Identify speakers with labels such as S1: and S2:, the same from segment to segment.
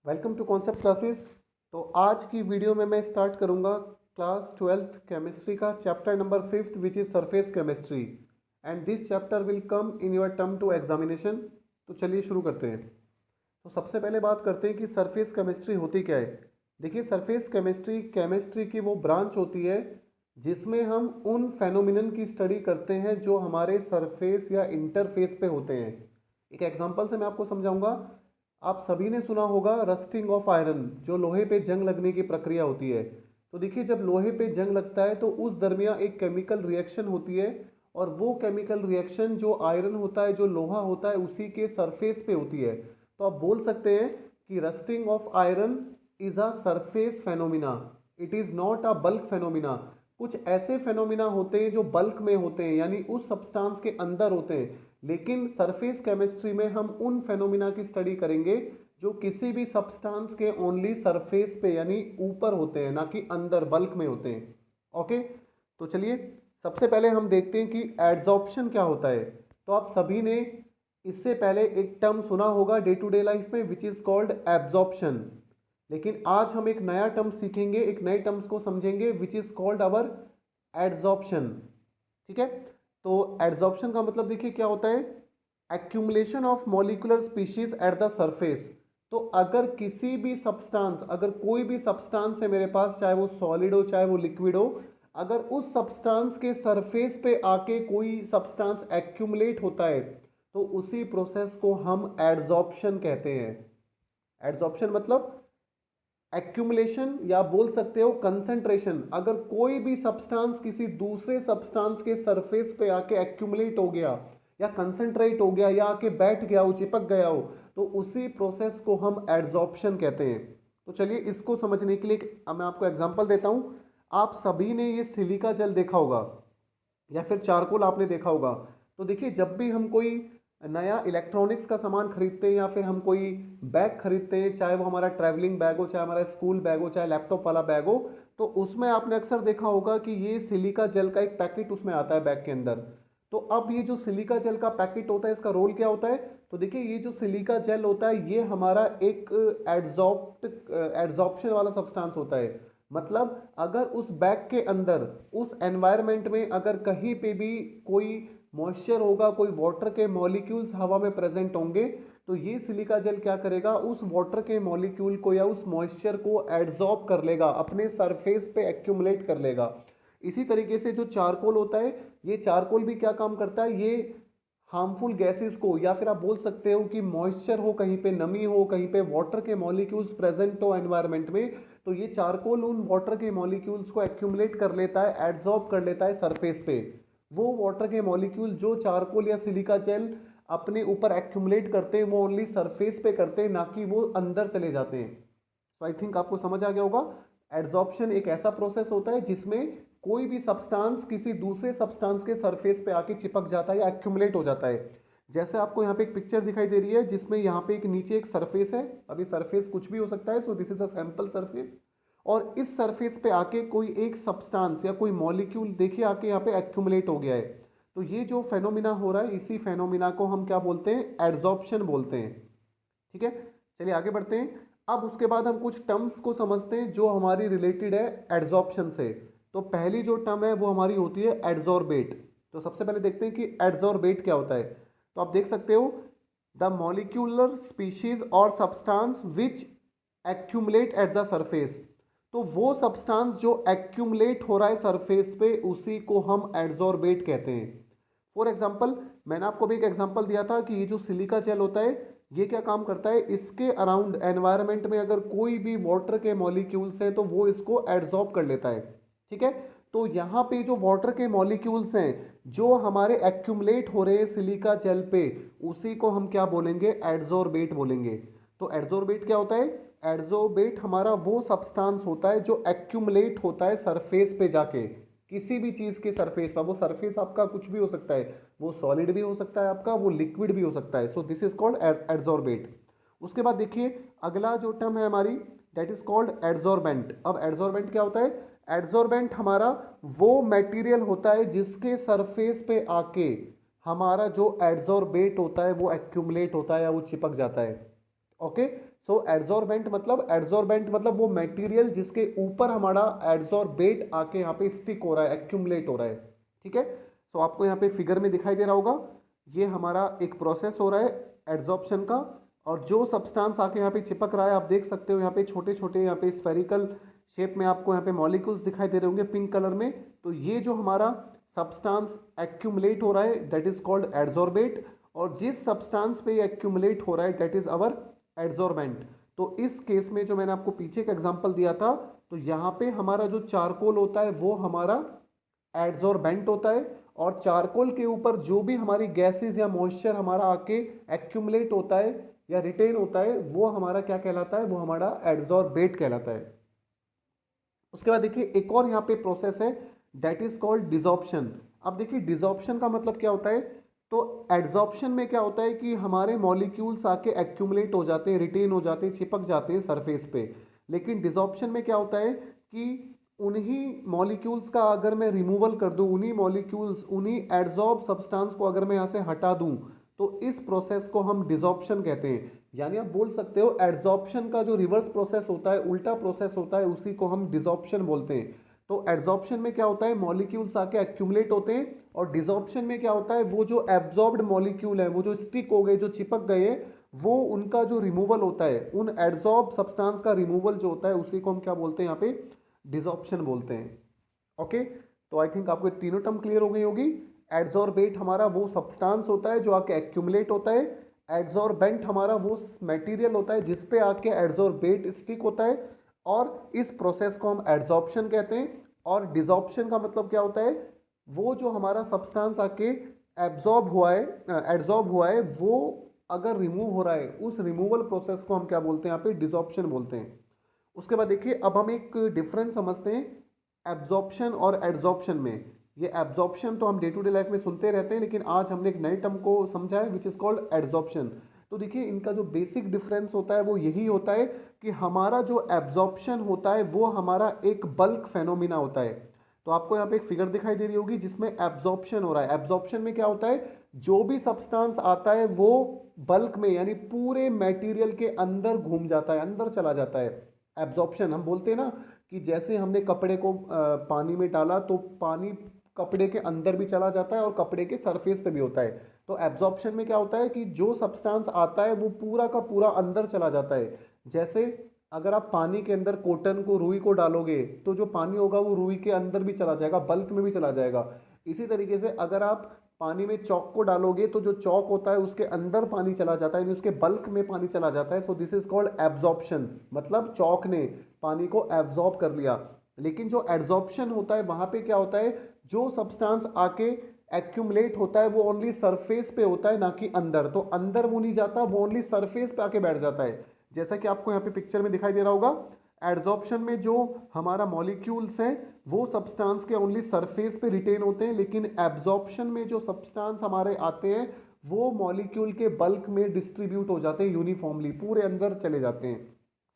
S1: Welcome to concept classes. तो आज की वीडियो में मैं स्टार्ट करूंगा क्लास 12th केमिस्ट्री का chapter number 5th which is surface chemistry and this chapter will come in your term two examination. तो चलिए शुरू करते हैं। तो सबसे पहले बात करते हैं कि सरफेस केमिस्ट्री होती क्या है। देखिए, सरफेस केमिस्ट्री केमिस्ट्री की वो ब्रांच होती है जिसमें हम उन फेनोमिनन की स्टडी करते हैं जो हमारे सरफेस या इंटरफेस पे होते हैं। एक एग्जांपल से मैं आपको समझाऊंगा। आप सभी ने सुना होगा रस्टिंग ऑफ आयरन, जो लोहे पे जंग लगने की प्रक्रिया होती है। तो देखिए, जब लोहे पे जंग लगता है तो उस दरमियान एक केमिकल रिएक्शन होती है और वो केमिकल रिएक्शन जो आयरन होता है, जो लोहा होता है, उसी के सरफेस पे होती है। तो आप बोल सकते हैं कि rusting of iron is a surface phenomena, it is not a bulk phenomena. कुछ ऐसे फेनोमिना होते हैं जो बल्क में होते हैं, यानी उस सब्सटेंस के अंदर होते हैं, लेकिन सरफेस केमिस्ट्री में हम उन फेनोमिना की स्टडी करेंगे जो किसी भी सब्सटेंस के ओनली सरफेस पे यानी ऊपर होते हैं, ना कि अंदर बल्क में होते हैं। ओके, तो चलिए सबसे पहले हम देखते हैं कि एड्सॉर्प्शन क्या होता है। तो आप सभी ने इससे पहले एक टर्म सुना होगा डे टू डे लाइफ में विच इज कॉल्ड एब्जॉर्प्शन, लेकिन आज हम एक नया टर्म सीखेंगे, एक नए टर्म्स को समझेंगे which is called our adsorption. ठीक है, तो एड्सॉर्प्शन का मतलब देखिए क्या होता है, accumulation of molecular species at the surface. तो अगर किसी भी सब्सटेंस, अगर कोई भी सब्सटेंस है मेरे पास, चाहे वो सॉलिड हो चाहे वो लिक्विड हो, अगर उस सब्सटेंस के सरफेस पे आके कोई सब्सटेंस एक्यूमुलेट होता है तो उसी प्रोसेस को हम एड्सॉर्प्शन कहते हैं। एड्सॉर्प्शन मतलब एक्यूमुलेशन या बोल सकते हो कंसंट्रेशन। अगर कोई भी सब्सटेंस किसी दूसरे सब्सटेंस के सरफेस पे आके एक्यूमुलेट हो गया या कंसंट्रेट हो गया या आके बैठ गया हो, चिपक गया हो, तो उसी प्रोसेस को हम एड्सॉर्प्शन कहते हैं। तो चलिए इसको समझने के लिए मैं आपको एग्जांपल देता हूं। आप सभी ने ये सिलिका जेल देखा होगा या फिर चारकोल आपने देखा होगा। तो देखिए, जब भी हम कोई नया इलेक्ट्रॉनिक्स का सामान खरीदते हैं या फिर हम कोई बैग खरीदते हैं, चाहे वो हमारा ट्रैवलिंग बैग हो, चाहे हमारा स्कूल बैग हो, चाहे लैपटॉप वाला बैग हो, तो उसमें आपने अक्सर देखा होगा कि ये सिलिका जेल का एक पैकेट उसमें आता है बैग के अंदर। तो अब ये जो सिलिका जेल का पैकेट होता है, इसका रोल क्या होता है। तो देखिए, ये जो सिलिका जेल होता है ये हमारा एक एड्सॉर्प्शन वाला सब्सटेंस होता है। मतलब अगर उस बैग के अंदर, उस एनवायरनमेंट में अगर कहीं पे भी कोई मॉइस्चर होगा, कोई वाटर के मॉलिक्यूल्स हवा में प्रेजेंट होंगे, तो ये सिलिका जेल क्या करेगा, उस वाटर के मॉलिक्यूल को या उस मॉइस्चर को एड्सॉर्ब कर लेगा, अपने सरफेस पे एक्यूमुलेट कर लेगा। इसी तरीके से जो चारकोल होता है, ये चारकोल भी क्या काम करता है, ये हार्मफुल गैसेस को, या फिर आप बोल सकते हो कि मॉइस्चर हो, कहीं पे नमी हो, कहीं पे वाटर के मॉलिक्यूल्स प्रेजेंट हो एनवायरनमेंट में, तो ये चारकोल उन वाटर के मॉलिक्यूल्स को एक्यूमुलेट कर लेता है, एड्सॉर्ब कर लेता है सरफेस पे। वो वाटर के मॉलिक्यूल जो चारकोल या सिलिका जेल अपने ऊपर एक्यूमुलेट करते हैं वो ओनली सरफेस पे करते हैं, ना कि वो अंदर चले जाते हैं। तो आई थिंक आपको समझ आ गया होगा। एड्सॉर्प्शन एक ऐसा प्रोसेस होता है जिसमें कोई भी सब्सटेंस किसी दूसरे सब्सटेंस के सरफेस पे आके चिपक जाता है या एक्यूमुलेट हो जाता है। जैसे आपको यहाँ पे एक पिक्चर दिखाई दे रही है जिसमें यहाँ पे एक नीचे एक सरफेस है। अभी सरफेस कुछ भी हो सकता है, so this is a sample surface. और इस सरफेस पे आके कोई एक सब्सटेंस या कोई मॉलिक्यूल देखिए आके यहाँ पे एक्यूमुलेट हो गया है। तो ये जो फेनोमिना हो रहा है, इसी फेनोमिना को हम क्या बोलते हैं, एड्सॉर्प्शन बोलते हैं। ठीक है, चलिए आगे बढ़ते हैं। अब उसके बाद हम कुछ टर्म्स को समझते हैं जो हमारी रिलेटेड है एड्सॉर्प्शन से। तो पहली जो टर्म है वो हमारी होती है एड्सॉर्बेट। तो सबसे पहले देखते हैं कि एड्सॉर्बेट क्या होता है। तो आप देख सकते हो, द मॉलिक्यूलर स्पीशीज और substance which accumulate at the surface. तो वो सब्सटेंस जो एक्यूमुलेट हो रहा है सरफेस पे, उसी को हम एड्सॉर्बेट कहते हैं। फॉर एग्जाम्पल, मैंने आपको भी एक एग्जाम्पल दिया था कि ये जो सिलिका जेल होता है ये क्या काम करता है, इसके अराउंड एनवायरनमेंट में अगर कोई भी वाटर के मॉलिक्यूल्स हैं तो वो इसको एड्सॉर्ब कर लेता है। ठीक है, तो यहाँ पे जो वाटर के मॉलिक्यूल्स हैं जो हमारे एक्यूमुलेट हो रहे हैं सिलिका जेल पे, उसी को हम क्या बोलेंगे, एड्सॉर्बेट बोलेंगे। तो एड्सॉर्बेट क्या होता है, एड्सॉर्बेट हमारा वो सब्सटेंस होता है जो एक्यूमुलेट होता है सरफेस पे जाके, किसी भी चीज़ के सरफेस का। वो सरफेस आपका कुछ भी हो सकता है, वो सॉलिड भी हो सकता है आपका, वो लिक्विड भी हो सकता है। So this is called adsorbate. उसके बाद देखिए अगला जो टर्म है हमारी, दैट इज कॉल्ड एड्सॉर्बेंट। अब एड्सॉर्बेंट क्या होता है, एड्सॉर्बेंट हमारा वो मटेरियल होता है जिसके सरफेस पे आके हमारा जो एड्सॉर्बेट होता है वो एक्यूमुलेट होता है या वो चिपक जाता है। ओके, सो एड्सॉर्बेंट मतलब वो मटेरियल जिसके ऊपर हमारा एड्सॉर्बेट आके यहाँ पे स्टिक हो रहा है, एक्यूमुलेट हो रहा है। ठीक है, सो आपको यहाँ पे फिगर में दिखाई दे रहा होगा, ये हमारा एक प्रोसेस हो रहा है एड्सॉर्प्शन का, और जो सब्सटेंस आके यहाँ पे चिपक रहा है आप देख सकते हो यहाँ पे छोटे छोटे यहाँ पे स्फेरिकल शेप में आपको यहाँ पे मॉलिक्यूल्स दिखाई दे रहे होंगे पिंक कलर में। तो ये जो हमारा सब्सटेंस एक्यूमुलेट हो रहा है दैट इज कॉल्ड एड्सॉर्बेट, और जिस सब्सटेंस पे ये एक्यूमुलेट हो रहा है दैट इज अवर एड्सॉर्बेंट। तो इस केस में जो मैंने आपको पीछे का एग्जांपल दिया था, तो यहाँ पे हमारा जो चारकोल होता है वो हमारा एड्सॉर्बेंट होता है, और चारकोल के ऊपर जो भी हमारी गैसेस या मॉइस्चर हमारा आके एक्यूमुलेट होता है या रिटेन होता है वो हमारा क्या कहलाता है, वो हमारा एड्सॉर्बेट कहलाता है। उसके बाद देखिए एक और यहाँ पे प्रोसेस है दैट इज कॉल्ड डिसॉर्प्शन। अब देखिए डिसॉर्प्शन का मतलब क्या होता है, तो एड्सॉर्प्शन में क्या होता है कि हमारे मॉलिक्यूल्स आके एक्यूमुलेट हो जाते हैं, रिटेन हो जाते हैं, चिपक जाते हैं सरफेस पे। लेकिन डिसॉर्प्शन में क्या होता है कि उन्हीं मॉलिक्यूल्स का अगर मैं रिमूवल कर दूं, उन्हीं मॉलिक्यूल्स उन्हीं एड्सॉर्ब सब्सटेंस को अगर मैं यहाँ से हटा दूं, तो इस प्रोसेस को हम डिसॉर्प्शन कहते हैं। यानी आप बोल सकते हो एड्सॉर्प्शन का जो रिवर्स प्रोसेस होता है, उल्टा प्रोसेस होता है, उसी को हम डिसॉर्प्शन बोलते हैं। तो एड्सॉर्प्शन में क्या होता है, मॉलिक्यूल्स आके एक्यूमुलेट होते हैं, और डिसॉर्प्शन में क्या होता है, वो जो एब्जॉर्ब्ड मॉलिक्यूल है, वो जो स्टिक हो गए, जो चिपक गए, वो उनका जो रिमूवल होता है, उन एड्सॉर्ब सब्सटेंस का रिमूवल जो होता है उसी को हम क्या बोलते हैं यहाँ पे, डिसॉर्प्शन बोलते हैं। ओके, तो आई थिंक आपको तीनों टर्म क्लियर हो गई होगी। एड्सॉर्बेट हमारा वो सब्सटेंस होता है जो आके एक्यूमुलेट होता है, एड्सॉर्बेंट हमारा वो मटेरियल होता है जिसपे आके एड्सॉर्बेट स्टिक होता है, और इस प्रोसेस को हम एड्सॉर्प्शन कहते हैं। और डिसॉर्प्शन का मतलब क्या होता है, वो जो हमारा सब्सटेंस आके एड्सॉर्ब हुआ है वो अगर रिमूव हो रहा है, उस रिमूवल प्रोसेस को हम क्या बोलते हैं यहाँ पे, डिसॉर्प्शन बोलते हैं। उसके बाद देखिए अब हम एक डिफरेंस समझते हैं एब्जॉर्प्शन और एड्सॉर्प्शन में। ये एब्जॉर्प्शन तो हम डे टू डे लाइफ में सुनते रहते हैं, लेकिन आज हमने एक नए टर्म को समझा है विच इज कॉल्ड एड्सॉर्प्शन। तो देखिए इनका जो बेसिक डिफरेंस होता है वो यही होता है कि हमारा जो एब्जॉर्प्शन होता है वो हमारा एक बल्क फेनोमिना होता है। तो आपको यहाँ पे एक फिगर दिखाई दे रही होगी जिसमें एब्जॉर्प्शन हो रहा है। एब्जॉर्प्शन में क्या होता है, जो भी सब्सटेंस आता है वो बल्क में यानी पूरे मटेरियल के अंदर घूम जाता है, अंदर चला जाता है। एब्जॉर्प्शन हम बोलते हैं ना कि जैसे हमने कपड़े को पानी में डाला तो पानी कपड़े के अंदर भी चला जाता है और कपड़े के सरफेस पे भी होता है। तो एब्जॉर्प्शन में क्या होता है कि जो सब्सटेंस आता है वो पूरा का पूरा अंदर चला जाता है। जैसे अगर आप पानी के अंदर कॉटन को, रुई को डालोगे तो जो पानी होगा वो रुई के अंदर भी चला जाएगा, बल्क में भी चला जाएगा। इसी तरीके से अगर आप पानी में चौक को डालोगे तो जो चौक होता है उसके अंदर पानी चला जाता है, यानी उसके बल्क में पानी चला जाता है। So this is called absorption, मतलब चौक ने पानी को एब्जॉर्ब कर लिया। लेकिन जो एड्सॉर्प्शन होता है वहां पे क्या होता है, जो सब्सटेंस आके एक्यूमुलेट होता है वो ओनली सरफेस पे होता है, ना कि अंदर। तो अंदर वो नहीं जाता, वो ओनली सरफेस पे आके बैठ जाता है। जैसा कि आपको यहाँ पे पिक्चर में दिखाई दे रहा होगा, एड्सॉर्प्शन में जो हमारा मॉलिक्यूल्स हैं वो सब्सटेंस के ओनली सरफेस पे रिटेन होते हैं, लेकिन एब्जॉर्प्शन में जो सब्सटेंस हमारे आते हैं वो मॉलिक्यूल के बल्क में डिस्ट्रीब्यूट हो जाते हैं यूनिफॉर्मली, पूरे अंदर चले जाते हैं।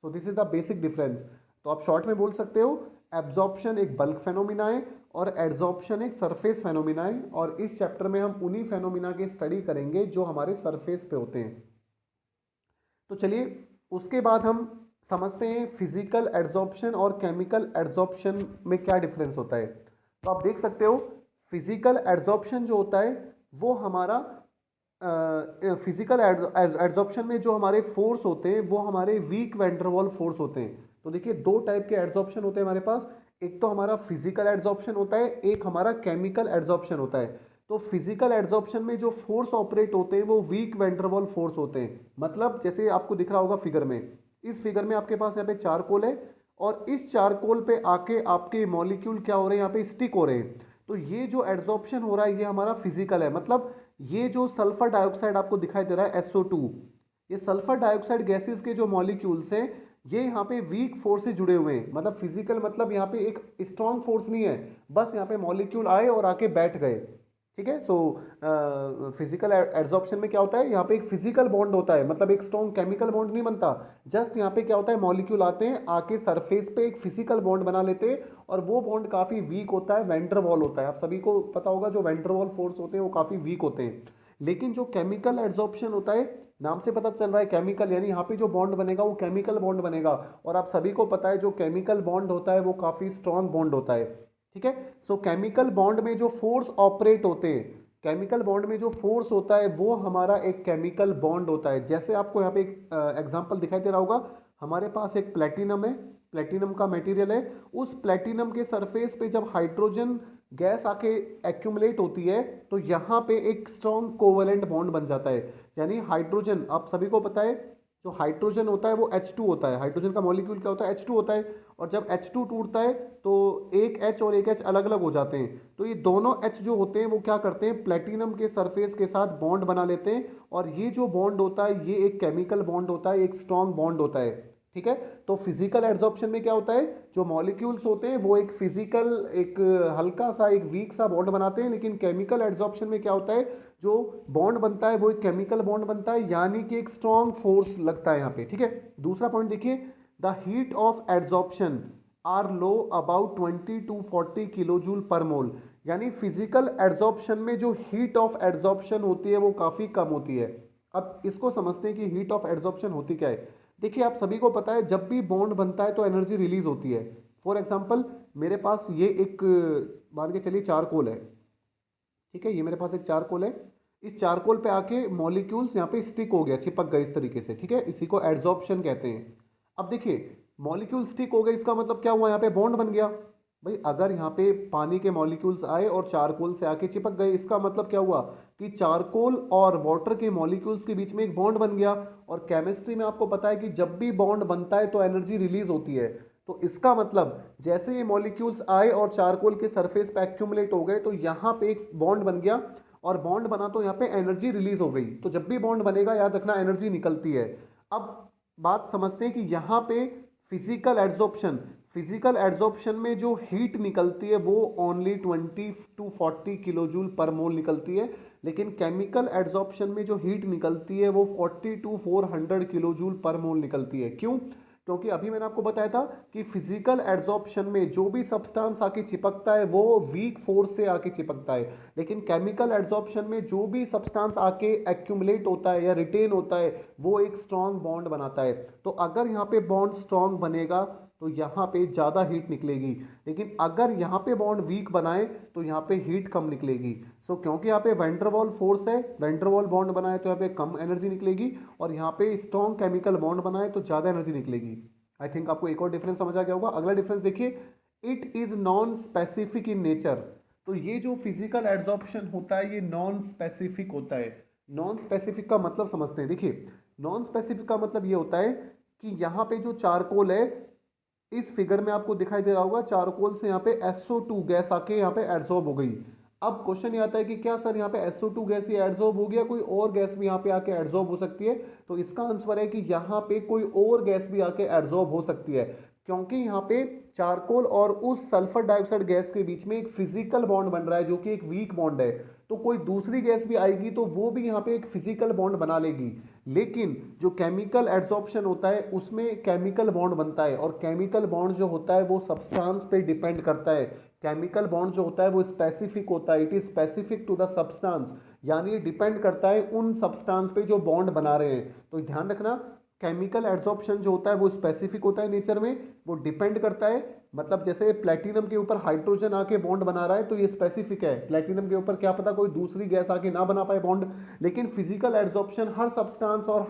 S1: So this is the basic difference. तो आप शॉर्ट में बोल सकते हो एब्जॉर्प्शन एक बल्क फेनोमिना है और एड्सॉर्प्शन एक सरफेस फेनोमिना है, और इस चैप्टर में हम उन्हीं फेनोमिना की स्टडी करेंगे जो हमारे सरफेस पे होते हैं। तो चलिए उसके बाद हम समझते हैं फिजिकल एड्सॉर्प्शन और केमिकल एड्सॉर्प्शन में क्या डिफरेंस होता है। तो आप देख सकते हो फिजिकल एड्सॉर्प्शन जो होता है वो हमारा फिजिकल एड्सॉर्प्शन में जो हमारे फोर्स होते हैं वो हमारे वीक वैंडरवॉल फोर्स होते हैं। तो देखिए दो टाइप के एड्सॉर्प्शन होते हैं हमारे पास, एक तो हमारा फिजिकल एड्सॉर्प्शन होता है, एक हमारा केमिकल एड्सॉर्प्शन होता है। तो फिजिकल एड्सॉर्प्शन में जो फोर्स ऑपरेट होते हैं वो वीक वैंडरवॉल फोर्स होते हैं। मतलब जैसे आपको दिख रहा होगा फिगर में, इस फिगर में आपके पास यहाँ पे चारकोल है और इस चारकोल पे आके आपके मॉलिक्यूल क्या हो रहे हैं, यहाँ पे स्टिक हो रहे हैं। तो ये जो एड्सॉर्प्शन हो रहा है ये हमारा फिजिकल है। मतलब ये जो सल्फर डाइऑक्साइड आपको दिखाई दे रहा है SO2, ये सल्फर डाइऑक्साइड गैसेस के जो मॉलिक्यूल्स हैं ये यहाँ पे वीक फोर्स से जुड़े हुए हैं। मतलब फिजिकल मतलब यहाँ पे एक स्ट्रॉन्ग फोर्स नहीं है, बस यहाँ पे मॉलिक्यूल आए और आके बैठ गए। ठीक है, सो फिजिकल एड्सॉर्प्शन में क्या होता है, यहाँ पे एक फिजिकल बॉन्ड होता है, मतलब एक स्ट्रॉन्ग केमिकल बॉन्ड नहीं बनता। जस्ट यहाँ पे क्या होता है, मॉलिक्यूल आते हैं, आके सरफेस पे एक फिजिकल बॉन्ड बना लेते हैं और वो बॉन्ड काफी वीक होता है, वैन डर वॉल होता है। आप सभी को पता होगा जो वैन डर वॉल फोर्स होते हैं वो काफी वीक होते हैं। लेकिन जो केमिकल एड्सॉर्प्शन होता है नाम से पता चल रहा है केमिकल, यानी यहाँ पे जो बॉन्ड बनेगा वो केमिकल बॉन्ड बनेगा। और आप सभी को पता है जो केमिकल बॉन्ड होता है वो काफ़ी स्ट्रांग बॉन्ड होता है, ठीक है। सो केमिकल बॉन्ड में जो फोर्स ऑपरेट होते हैं, केमिकल बॉन्ड में जो फोर्स होता है वो हमारा एक केमिकल बॉन्ड होता है। जैसे आपको यहाँ पे एक एग्जांपल दिखाई दे रहा होगा, हमारे पास एक प्लेटिनम है, प्लेटिनम का मटेरियल है, उस प्लेटिनम के सरफेस पे जब हाइड्रोजन गैस आके एक्यूमुलेट होती है तो यहाँ पे एक स्ट्रॉन्ग कोवेलेंट बॉन्ड बन जाता है। यानी हाइड्रोजन, आप सभी को पता है जो हाइड्रोजन होता है वो H2 होता है, हाइड्रोजन का मॉलिक्यूल क्या होता है, H2 होता है। और जब H2 टूटता है तो एक H और एक H अलग अलग हो जाते हैं, तो ये दोनों H जो होते हैं वो क्या करते हैं, प्लेटिनम के सरफेस के साथ बॉन्ड बना लेते हैं। और ये जो बॉन्ड होता है ये एक केमिकल बॉन्ड होता है, एक स्ट्रॉन्ग बॉन्ड होता है, ठीक है। तो फिजिकल एड्सॉर्प्शन में क्या होता है, जो मॉलिक्यूल्स होते हैं वो एक फिजिकल, एक हल्का सा, एक वीक सा बॉन्ड बनाते हैं। लेकिन केमिकल एड्सॉर्प्शन में क्या होता है, जो बॉन्ड बनता है वो एक केमिकल बॉन्ड बनता है, यानी कि एक स्ट्रॉन्ग फोर्स लगता है यहाँ पे, ठीक है। दूसरा पॉइंट देखिए, the heat of adsorption are low about 20 to 40 kilo joule per mole. यानी फिजिकल एड्सॉर्प्शन में जो हीट ऑफ एड्सॉर्प्शन होती है वो काफ़ी कम होती है। अब इसको समझते हैं कि हीट ऑफ एड्सॉर्प्शन होती क्या है। देखिए आप सभी को पता है जब भी बॉन्ड बनता है तो एनर्जी रिलीज होती है। फॉर एग्जांपल मेरे पास ये एक, मान के चलिए चारकोल है, ठीक है, ये मेरे पास एक चारकोल है। इस चारकोल पे आके मॉलिक्यूल्स यहाँ पे स्टिक हो गया, चिपक गए इस तरीके से, ठीक है, इसी को एड्सॉर्प्शन कहते हैं। अब देखिए मॉलिक्यूल स्टिक हो गए, इसका मतलब क्या हुआ, यहाँ पे बॉन्ड बन गया। भाई अगर यहाँ पे पानी के मॉलिक्यूल्स आए और चारकोल से आके चिपक गए, इसका मतलब क्या हुआ कि चारकोल और वाटर के मॉलिक्यूल्स के बीच में एक बॉन्ड बन गया। और केमिस्ट्री में आपको पता है कि जब भी बॉन्ड बनता है तो एनर्जी रिलीज होती है। तो इसका मतलब जैसे ये मॉलिक्यूल्स आए और चारकोल के सरफेस पे एक्यूमुलेट हो गए तो यहाँ पे एक बॉन्ड बन गया, और बॉन्ड बना तो यहाँ पे एनर्जी रिलीज हो गई। तो जब भी बॉन्ड बनेगा याद रखना एनर्जी निकलती है। अब बात समझते हैं कि यहाँ पे फिजिकल एड्सॉर्प्शन, फिजिकल एड्सॉर्प्शन में जो हीट निकलती है वो only 20 to 40 kilo joule per मोल निकलती है। लेकिन केमिकल एड्सॉर्प्शन में जो हीट निकलती है वो 40 to 400 किलो जूल पर मोल निकलती है। क्यों? क्योंकि अभी मैंने आपको बताया था कि फिजिकल एड्सॉर्प्शन में जो भी सब्सटेंस आके चिपकता है वो वीक फोर्स से आके चिपकता है। लेकिन केमिकल एड्सॉर्प्शन में जो भी सब्सटेंस आके एक्यूमुलेट होता है या रिटेन होता है वो एक स्ट्रॉन्ग बॉन्ड बनाता है। तो अगर यहाँ पे बॉन्ड स्ट्रॉन्ग बनेगा तो यहाँ पे ज़्यादा हीट निकलेगी। लेकिन अगर यहाँ पे बॉन्ड वीक बनाए तो यहाँ पे हीट कम निकलेगी। सो क्योंकि यहाँ पे वैंडरवॉल फोर्स है, वैंडरवॉल बॉन्ड बनाए तो यहाँ पे कम एनर्जी निकलेगी, और यहाँ पे स्ट्रॉन्ग केमिकल बॉन्ड बनाए तो ज़्यादा एनर्जी निकलेगी। आई थिंक आपको एक और डिफरेंस समझ आ गया होगा। अगला डिफरेंस देखिए, it is non specific in nature. तो ये जो फिजिकल एड्सॉर्प्शन होता है ये नॉन स्पेसिफिक होता है। नॉन स्पेसिफिक का मतलब समझते हैं। देखिए नॉन स्पेसिफिक का मतलब ये होता है कि यहाँ पे जो चारकोल है, इस फिगर में आपको दिखाई दे रहा होगा, चारकोल से यहाँ पे SO2 गैस आके यहाँ पे एड्सॉर्ब हो गई। अब क्वेश्चन ये आता है कि क्या सर यहाँ पे SO2 गैस ही एड्सॉर्ब हो गया, कोई और गैस भी यहाँ पे आके एड्सॉर्ब हो सकती है? तो इसका आंसर है कि यहाँ पे कोई और गैस भी आके एड्सॉर्ब हो सकती है, क्योंकि यहाँ पे चारकोल और उस सल्फर डाइऑक्साइड गैस के बीच में एक फिजिकल बॉन्ड बन रहा है जो कि एक वीक बॉन्ड है। तो कोई दूसरी गैस भी आएगी तो वो भी यहाँ पे एक फिजिकल बॉन्ड बना लेगी। लेकिन जो केमिकल एड्सॉर्प्शन होता है उसमें केमिकल बॉन्ड बनता है, और केमिकल बॉन्ड जो होता है वो सब्सटेंस पे डिपेंड करता है। केमिकल बॉन्ड जो होता है वो स्पेसिफिक होता है, it is specific to the substance, यानी ये डिपेंड करता है उन सब्सटेंस पे जो बॉन्ड बना रहे हैं। तो ध्यान रखना, केमिकल एड्सॉर्प्शन जो होता है वो स्पेसिफिक होता है नेचर में, वो डिपेंड करता है। मतलब जैसे प्लेटिनम के ऊपर हाइड्रोजन आके बॉन्ड बना रहा है तो ये स्पेसिफिक है, प्लेटिनम के ऊपर क्या पता कोई दूसरी गैस आके ना बना पाए बॉन्ड। लेकिन फिजिकल एड्सॉर्प्शन हर सब्सटेंस और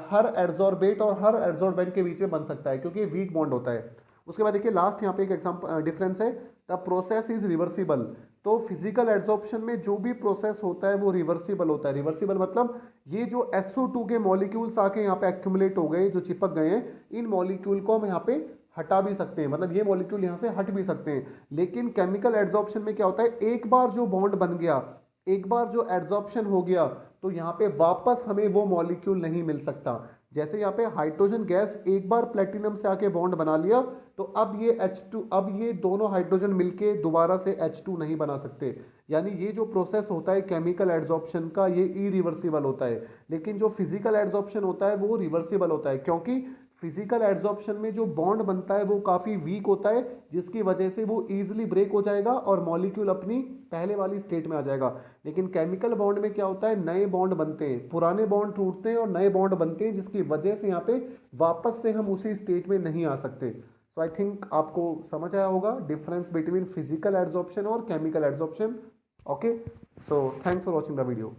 S1: हर एड्सॉर्बेट और हर एड्सॉर्बेंट के बीच में बन सकता है, क्योंकि ये वीक बॉन्ड होता है। उसके बाद देखिए लास्ट यहाँ पे एक एग्जाम्पल डिफरेंस है, द प्रोसेस इज रिवर्सिबल। तो फिजिकल एड्सॉर्प्शन में जो भी प्रोसेस होता है वो रिवर्सिबल होता है। रिवर्सिबल मतलब ये जो SO2 के मॉलिक्यूल्स आके यहाँ पे एक्यूमुलेट हो गए, जो चिपक गए हैं, इन मॉलिक्यूल को हम यहाँ पे हटा भी सकते हैं, मतलब ये मॉलिक्यूल यहाँ से हट भी सकते हैं। लेकिन केमिकल एड्सॉर्प्शन में क्या होता है, एक बार जो बॉन्ड बन गया, एक बार जो एड्सॉर्प्शन हो गया तो यहाँ पे वापस हमें वो मॉलिक्यूल नहीं मिल सकता। जैसे यहाँ पे हाइड्रोजन गैस एक बार प्लेटिनम से आके बॉन्ड बना लिया तो अब ये H2, अब ये दोनों हाइड्रोजन मिलके दोबारा से H2 नहीं बना सकते। यानी ये जो प्रोसेस होता है केमिकल एड्सॉर्प्शन का ये इरिवर्सिबल होता है। लेकिन जो फिजिकल एड्सॉर्प्शन होता है वो रिवर्सिबल होता है, क्योंकि फिजिकल एड्सॉर्प्शन में जो बॉन्ड बनता है वो काफ़ी वीक होता है, जिसकी वजह से वो ईजिली ब्रेक हो जाएगा और मॉलिक्यूल अपनी पहले वाली स्टेट में आ जाएगा। लेकिन केमिकल बॉन्ड में क्या होता है, नए बॉन्ड बनते हैं, पुराने बॉन्ड टूटते हैं और नए बॉन्ड बनते हैं, जिसकी वजह से यहाँ पे वापस से हम उसी स्टेट में नहीं आ सकते। सो आई थिंक आपको समझ आया होगा डिफरेंस बिटवीन फिजिकल एड्सॉर्प्शन और chemical adsorption. Okay, so thanks for watching the video.